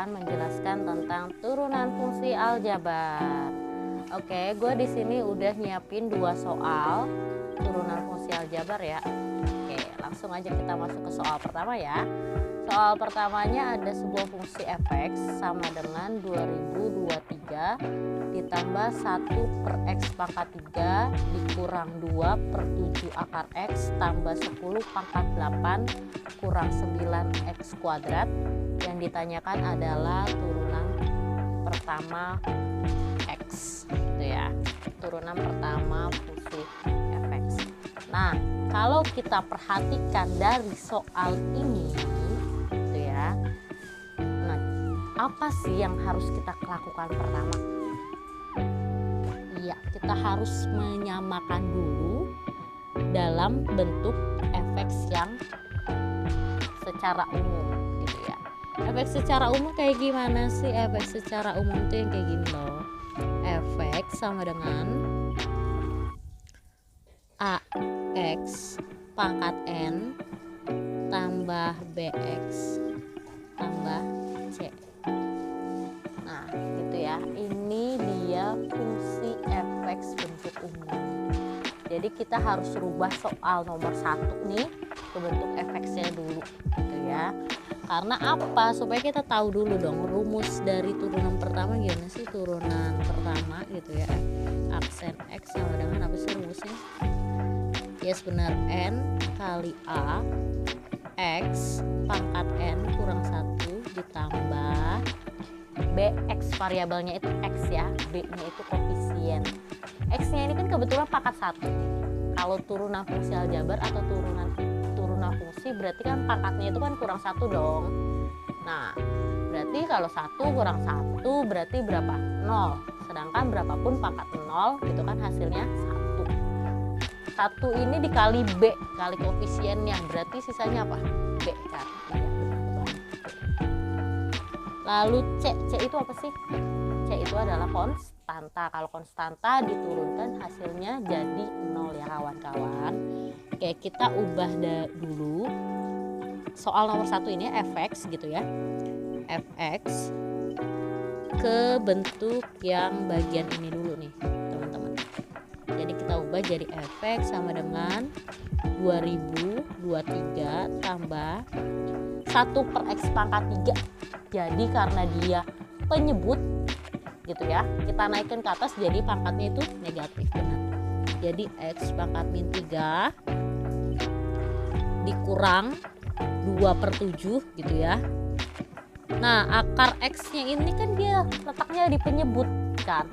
akan menjelaskan tentang turunan fungsi aljabar. Oke, gue di sini udah nyiapin 2 soal turunan fungsi aljabar ya. Oke, langsung aja kita masuk ke soal pertama ya. Soal pertamanya ada sebuah fungsi fx sama dengan 2023 ditambah 1 per x pangkat 3 dikurang 2 per 7 akar x tambah 10 pangkat 8 kurang 9 x kuadrat. Yang ditanyakan adalah turunan pertama x gitu ya, turunan pertama fungsi fx. Nah, kalau kita perhatikan dari soal ini gitu ya, nah apa sih yang harus kita lakukan pertama? Iya, kita harus menyamakan dulu dalam bentuk fx yang secara umum gitu ya. Fx secara umum kayak gimana sih? Fx secara umum tuh yang kayak gini loh. Fx sama dengan ax pangkat n tambah bx tambah c. Nah gitu ya, ini dia fungsi fx bentuk umum. Jadi kita harus rubah soal nomor 1 nih ke bentuk fx-nya dulu gitu ya. Karena apa? Supaya kita tahu dulu dong rumus dari turunan pertama gimana sih. Turunan pertama gitu ya, aksen x sama dengan apa sih rumusnya? Yes benar, n kali a x pangkat n kurang 1 ditambah bx, variabelnya itu x ya, b nya itu koefisien. X nya ini kan kebetulan pangkat 1. Kalau turunan fungsi aljabar atau turunan fungsi berarti kan pangkatnya itu kan kurang 1 dong. Nah berarti kalau 1 kurang 1 berarti berapa? 0. Sedangkan berapapun pangkat 0 itu kan hasilnya 1. 1 ini dikali b, kali koefisiennya, berarti sisanya apa? B kan. Iya, benar. Lalu c itu apa sih? C itu adalah konstanta. Kalau konstanta diturunkan hasilnya jadi 0 ya kawan-kawan. Oke, kita ubah dulu soal nomor 1 ini fx gitu ya. Fx ke bentuk yang bagian ini dulu nih teman-teman. Jadi kita ubah jadi fx sama dengan 2023 tambah 1 per x pangkat 3. Jadi karena dia penyebut gitu ya, kita naikkan ke atas jadi pangkatnya itu negatif, benar. Jadi x pangkat min 3 dikurang 2 per 7 gitu ya. Nah akar x nya ini kan dia letaknya di penyebut kan,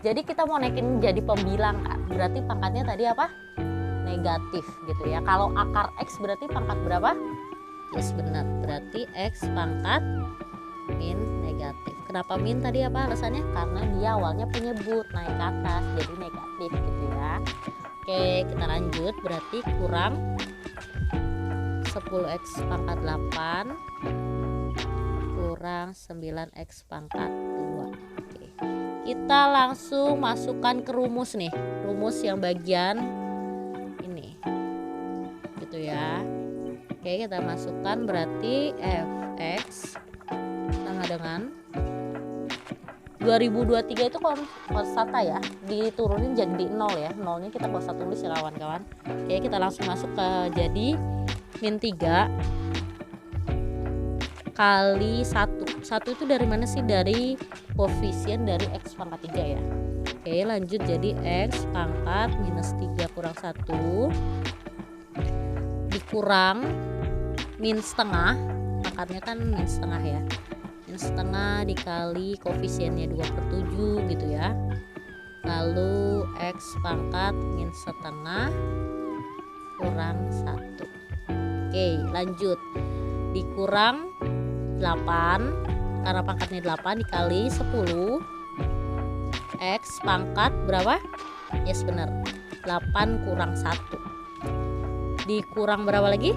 jadi kita mau naikin jadi pembilang kan, berarti pangkatnya tadi apa? Negatif gitu ya. Kalau akar x berarti pangkat berapa? Yes benar, berarti x pangkat min negatif. Kenapa min tadi, apa alasannya? Karena dia awalnya penyebut, naik ke atas jadi negatif gitu ya. Oke, kita lanjut, berarti kurang 10x pangkat 8 kurang 9x pangkat 2. Oke, kita langsung masukkan ke rumus nih, rumus yang bagian ini gitu ya. Oke, kita masukkan, berarti fx sama dengan 2023 itu konstanta ya, diturunin jadi 0 ya. 0 nya kita gak usah tulis ya kawan-kawan. Oke, kita langsung masuk ke jadi min 3 kali 1. 1 itu dari mana sih? Dari koefisien dari x pangkat 3 ya. Oke, lanjut jadi x pangkat minus 3 kurang 1 dikurang min setengah, pangkatnya kan min setengah ya, min setengah dikali koefisiennya 2 per 7 gitu ya. Lalu x pangkat min setengah kurang 1. Oke, lanjut dikurang 8 karena pangkatnya 8 dikali 10 x pangkat berapa? Yes benar, 8 kurang 1 dikurang berapa lagi?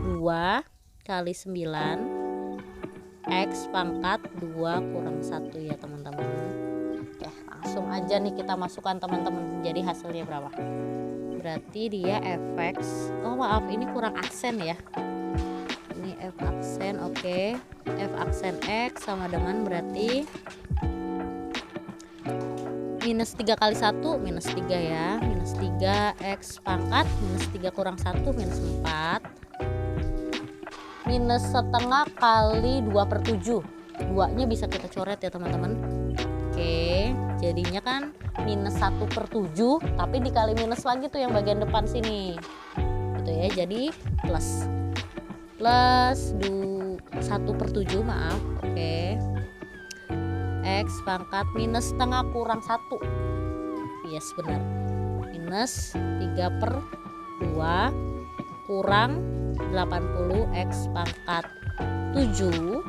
2 kali 9 x pangkat 2 kurang 1 ya teman-teman. Oke, langsung aja nih kita masukkan teman-teman. Jadi hasilnya berapa? Berarti dia fx, oh maaf ini kurang aksen ya, ini F aksen, oke. F aksen X sama dengan berarti minus 3 kali 1 minus 3 ya, minus 3 X pangkat minus 3 kurang 1 minus 4, minus setengah kali 2/7, 2 nya bisa kita coret ya teman-teman. Oke, jadinya kan minus 1/7 tapi dikali minus lagi tuh yang bagian depan sini gitu ya, jadi plus 1/7, maaf. Oke, X pangkat minus setengah kurang 1, yes benar, minus 3/2 kurang 80 X pangkat 7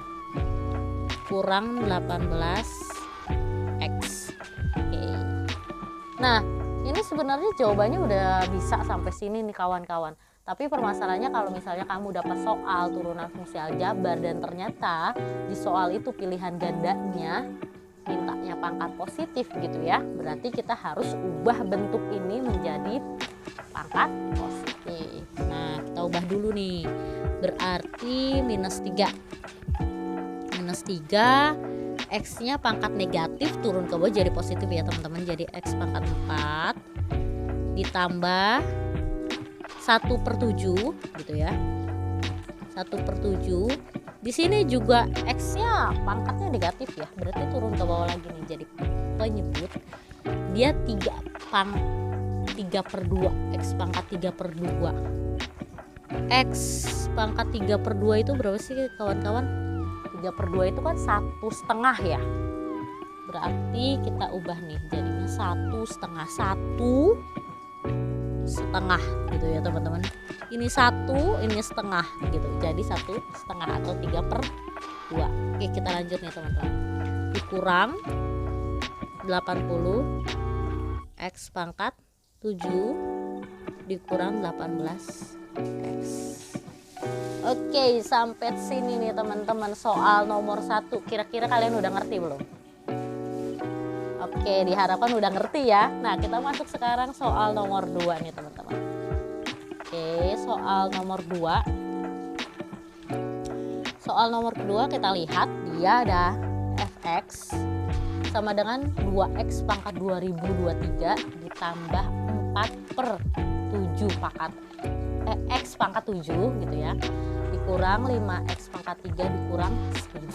kurang 18 X. Oke. Nah ini sebenarnya jawabannya udah bisa sampai sini nih kawan-kawan. Tapi permasalahannya kalau misalnya kamu dapat soal turunan fungsi aljabar dan ternyata di soal itu pilihan gandanya mintanya pangkat positif gitu ya, berarti kita harus ubah bentuk ini menjadi pangkat positif. Nah kita ubah dulu nih, berarti minus 3 X nya pangkat negatif turun ke bawah jadi positif ya teman-teman, jadi X pangkat 4 ditambah 1/7 gitu ya, 1/7. Di sini juga X nya pangkatnya negatif ya, berarti turun ke bawah lagi nih jadi penyebut, dia 3/2 X pangkat 3/2. X pangkat 3/2 itu berapa sih kawan-kawan? 3/2 itu kan 1/2 ya, berarti kita ubah nih jadinya 1/2 gitu ya teman-teman. Ini 1, ini setengah gitu, jadi 1/2 atau 3/2. Oke kita lanjut nih teman-teman, dikurang 80 X pangkat 7 dikurang 18 X. Oke sampai sini nih teman-teman soal nomor 1. Kira-kira kalian udah ngerti belum? Oke, diharapkan udah ngerti ya. Nah, kita masuk sekarang soal nomor 2 nih teman-teman. Oke, soal nomor 2. Soal nomor kedua kita lihat dia ada fx sama dengan 2x pangkat 2023 ditambah 4/7 pangkat x pangkat 7 gitu ya, dikurang 5x pangkat 3 dikurang 1000.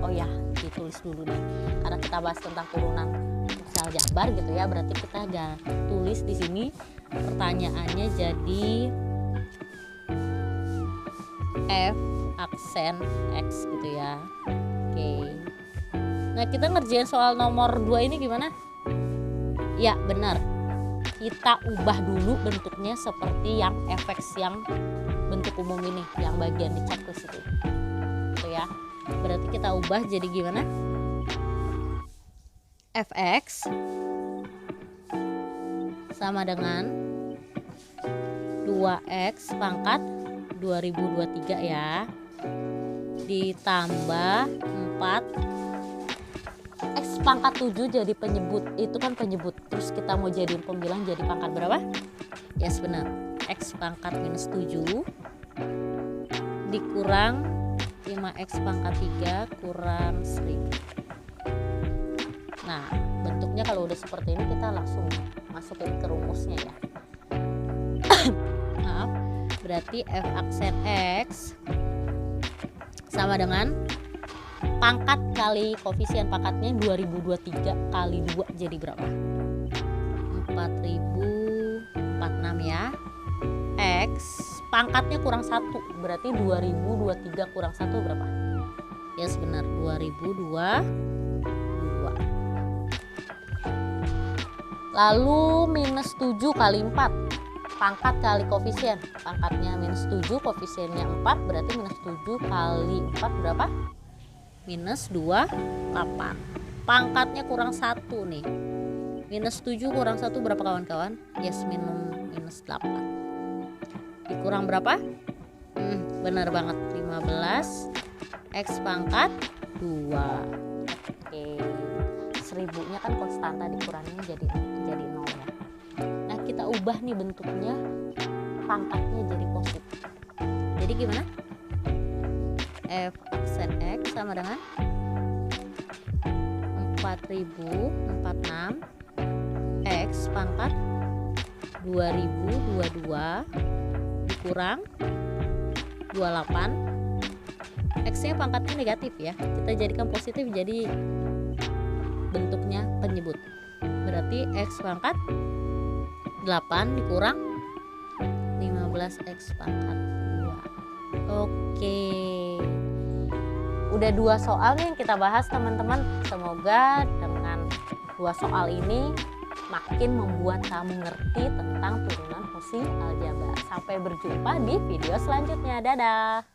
Oh ya, ditulis dulu nih karena kita bahas tentang turunan fungsi aljabar gitu ya, berarti kita udah tulis di sini pertanyaannya jadi f aksen x gitu ya. Oke, nah kita ngerjain soal nomor 2 ini gimana ya? Benar, kita ubah dulu bentuknya seperti yang fx yang bentuk umum ini, yang bagian di checklist itu gitu ya. Berarti kita ubah jadi gimana? Fx sama dengan 2x pangkat 2023 ya, ditambah 4 x pangkat 7 jadi penyebut, itu kan penyebut, terus kita mau jadiin pembilang jadi pangkat berapa? Yes benar, x pangkat minus 7 dikurang 5x pangkat 3 kurang 1000. Nah bentuknya kalau udah seperti ini kita langsung masukin ke rumusnya ya. Maaf, berarti f aksen x sama dengan pangkat kali koefisien pangkatnya 2023 kali 2 jadi berapa? 4046 ya. X pangkatnya kurang 1 berarti 2023 kurang 1 berapa? Ya yes, benar 2022. Lalu minus 7 kali 4 pangkat kali koefisien, pangkatnya minus 7 koefisiennya 4 berarti minus 7 kali 4 berapa? Minus 28. Pangkatnya kurang 1 nih, minus 7 kurang 1 berapa kawan-kawan? Yes, minus 8 dikurang berapa? Benar banget 15 x pangkat 2. Oke, 1000-nya kan konstanta dikurangin jadi 0 ya. Nah kita ubah nih bentuknya, pangkatnya jadi positif. Jadi gimana? F aksen X sama dengan 4046 X pangkat 2022 dikurang 28. X nya pangkatnya negatif ya, kita jadikan positif jadi bentuknya penyebut, berarti X pangkat 8 dikurang 15 X pangkat 2. Oke, udah 2 soal nih yang kita bahas teman-teman. Semoga dengan 2 soal ini makin membuat kamu ngerti tentang turunan fungsi aljabar. Sampai berjumpa di video selanjutnya. Dadah.